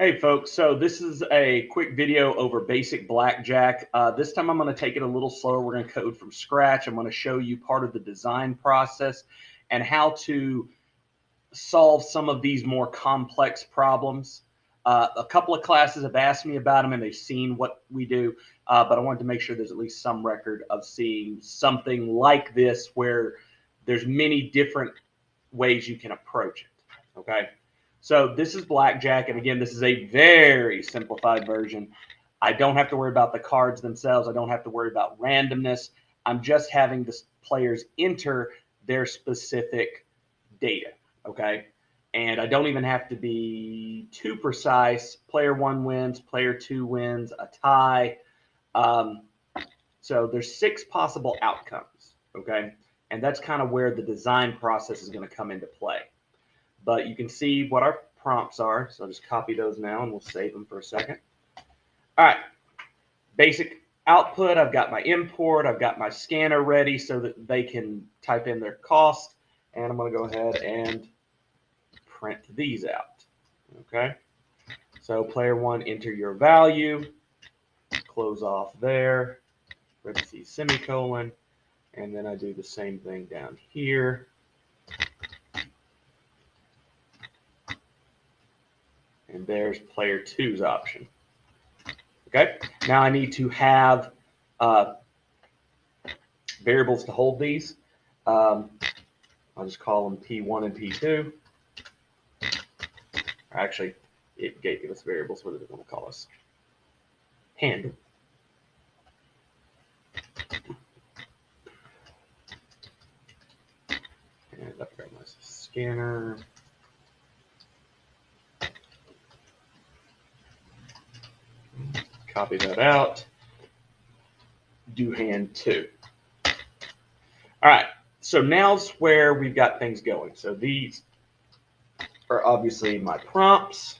Hey folks, so this is a quick video over Basic Blackjack. This time I'm going to take it a little slower. We're going to code from scratch. I'm going to show you part of the design process and how to solve some of these more complex problems. A couple of classes have asked me about them and they've seen what we do, but I wanted to make sure there's at least some record of seeing something like this where there's many different ways you can approach it, okay? So this is Blackjack, and again, this is a very simplified version. I don't have to worry about the cards themselves. I don't have to worry about randomness. I'm just having the players enter their specific data, okay? And I don't even have to be too precise. Player one wins, player two wins, a tie. So there's 6 possible outcomes, okay? And that's kind of where the design process is going to come into play. But you can see what our prompts are. So I'll just copy those now and we'll save them for a second. All right, basic output. I've got my import. I've got my scanner ready so that they can type in their cost. And I'm going to go ahead and print these out. Okay, so player one, enter your value. Close off there. Parentheses, semicolon. And then I do the same thing down here. And there's player two's option. Okay, now I need to have variables to hold these. I'll just call them P1 and P2. Actually, it gave us variables. What do they want to call us? Handle. And I've got my scanner. Copy that out. Do hand 2. All right, so now's where we've got things going. So these are obviously my prompts.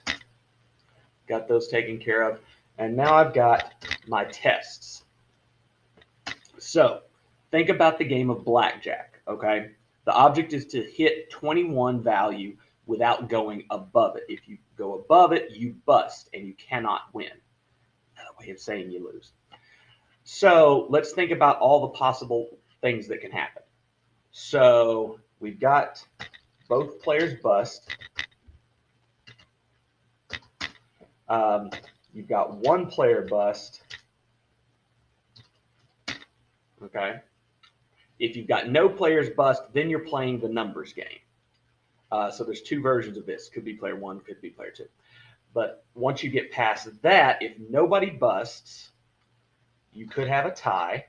Got those taken care of. And now I've got my tests. So think about the game of blackjack, okay? The object is to hit 21 value without going above it. If you go above it, you bust and you cannot win. Another way of saying you lose. So let's think about all the possible things that can happen. So we've got both players bust. You've got one player bust. Okay. If you've got no players bust, then you're playing the numbers game. So there's 2 versions of this. Could be player 1, could be player 2. But once you get past that, if nobody busts, you could have a tie.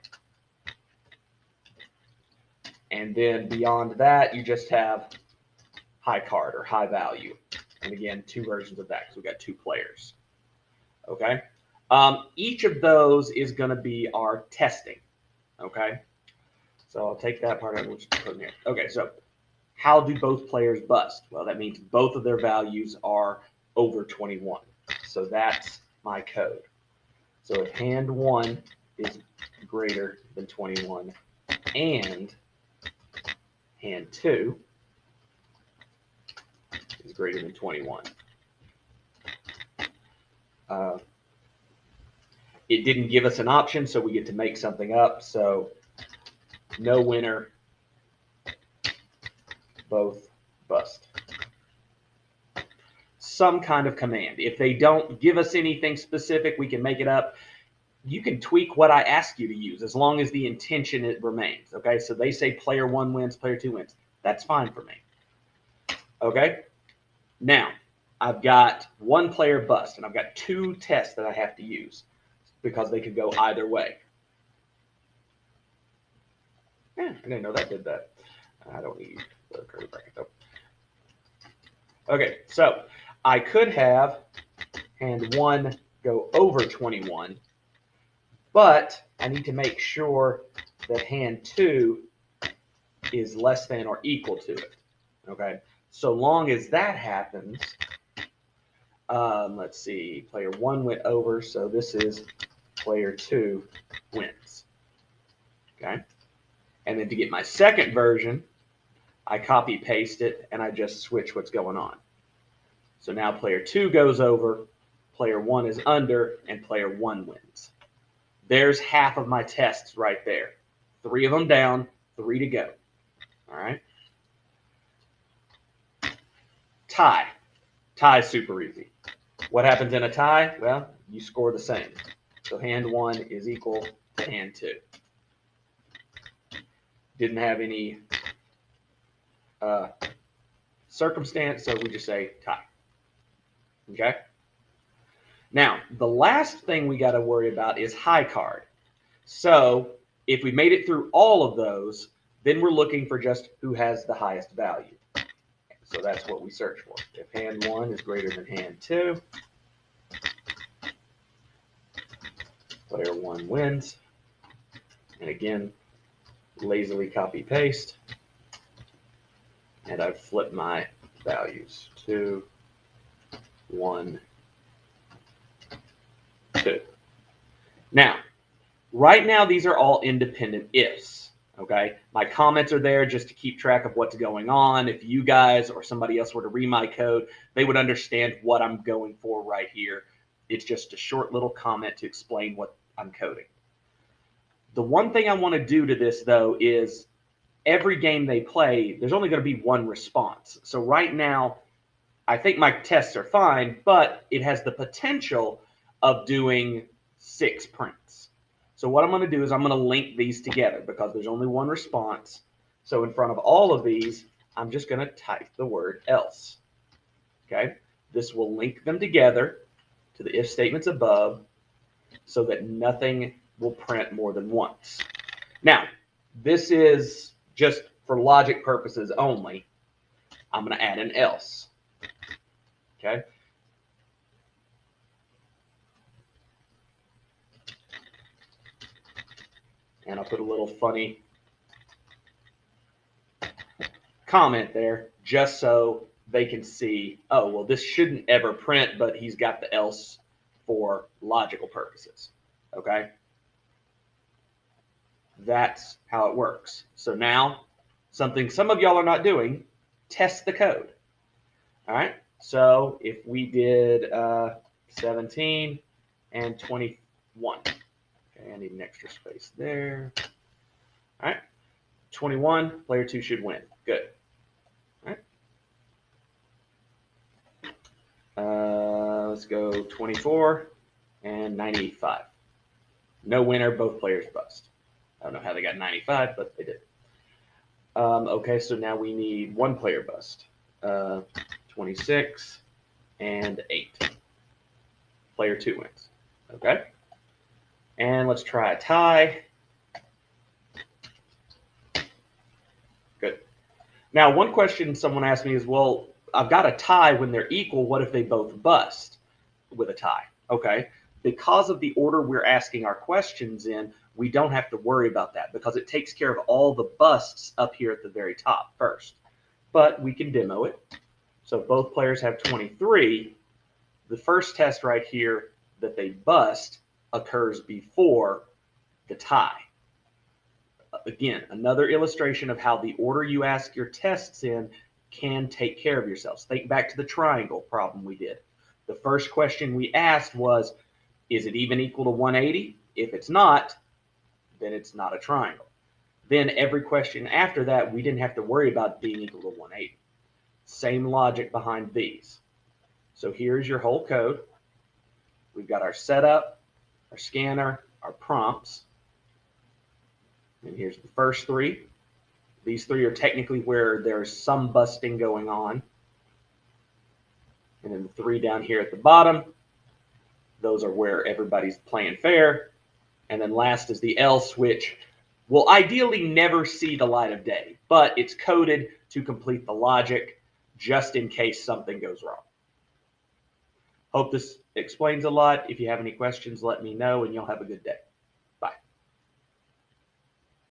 And then beyond that, you just have high card or high value. And again, 2 versions of that because we've got 2 players. Okay. Each of those is going to be our testing. Okay. So I'll take that part out and we'll just put in here. Okay. So how do both players bust? Well, that means both of their values are over 21. So that's my code. So if hand 1 is greater than 21 and hand 2 is greater than 21. It didn't give us an option, so we get to make something up. So no winner, both bust. Some kind of command. If they don't give us anything specific, we can make it up. You can tweak what I ask you to use as long as the intention it remains. Okay, so they say player 1 wins, player 2 wins. That's fine for me. Okay, now I've got 1 player bust, and I've got 2 tests that I have to use because they could go either way. I didn't know that did that. I don't need the curly bracket though. Okay, so I could have hand 1 go over 21, but I need to make sure that hand 2 is less than or equal to it. Okay, so long as that happens, let's see, player 1 went over, so this is player 2 wins. Okay, and then to get my second version, I copy paste it and I just switch what's going on. So now player 2 goes over, player 1 is under, and player 1 wins. There's half of my tests right there. 3 of them down, 3 to go. All right. Tie. Tie is super easy. What happens in a tie? Well, you score the same. So hand 1 is equal to hand 2. Didn't have any circumstance, so we just say tie. Okay? Now, the last thing we got to worry about is high card. So if we made it through all of those, then we're looking for just who has the highest value. So that's what we search for. If hand 1 is greater than hand 2, player 1 wins. And again, lazily copy paste. And I've flipped my values. 2, 1, 2. Now, right now, these are all independent ifs. Okay, my comments are there just to keep track of what's going on. If you guys or somebody else were to read my code, they would understand what I'm going for right here. It's just a short little comment to explain what I'm coding. The one thing I want to do to this, though, is every game they play, there's only going to be one response. So right now, I think my tests are fine, but it has the potential of doing 6 prints. So what I'm going to do is I'm going to link these together because there's only one response. So in front of all of these, I'm just going to type the word else. Okay, this will link them together to the if statements above so that nothing will print more than once. Now, this is just for logic purposes only. I'm going to add an else. Okay. And I'll put a little funny comment there just so they can see, oh, well, this shouldn't ever print, but he's got the else for logical purposes. Okay? That's how it works. So now, something some of y'all are not doing, test the code. All right? So if we did 17 and 21. Okay, I need an extra space there. All right. 21, player 2 should win. Good. All right. Let's go 24 and 95. No winner, both players bust. I don't know how they got 95, but they did. Okay, so now we need 1 player bust. 26 and 8. Player 2 wins. Okay. And let's try a tie. Good. Now, one question someone asked me is, well, I've got a tie when they're equal. What if they both bust with a tie? Okay. Because of the order we're asking our questions in, we don't have to worry about that because it takes care of all the busts up here at the very top first. But we can demo it. So if both players have 23, the first test right here that they bust occurs before the tie. Again, another illustration of how the order you ask your tests in can take care of yourselves. Think back to the triangle problem we did. The first question we asked was, is it even equal to 180? If it's not, then it's not a triangle. Then every question after that, we didn't have to worry about being equal to 180. Same logic behind these. So here's your whole code. We've got our setup, our scanner, our prompts. And here's the first 3. These 3 are technically where there's some busting going on. And then the 3 down here at the bottom, those are where everybody's playing fair. And then last is the else, which will ideally never see the light of day, but it's coded to complete the logic just in case something goes wrong. Hope this explains a lot. If you have any questions, let me know, and you'll have a good day.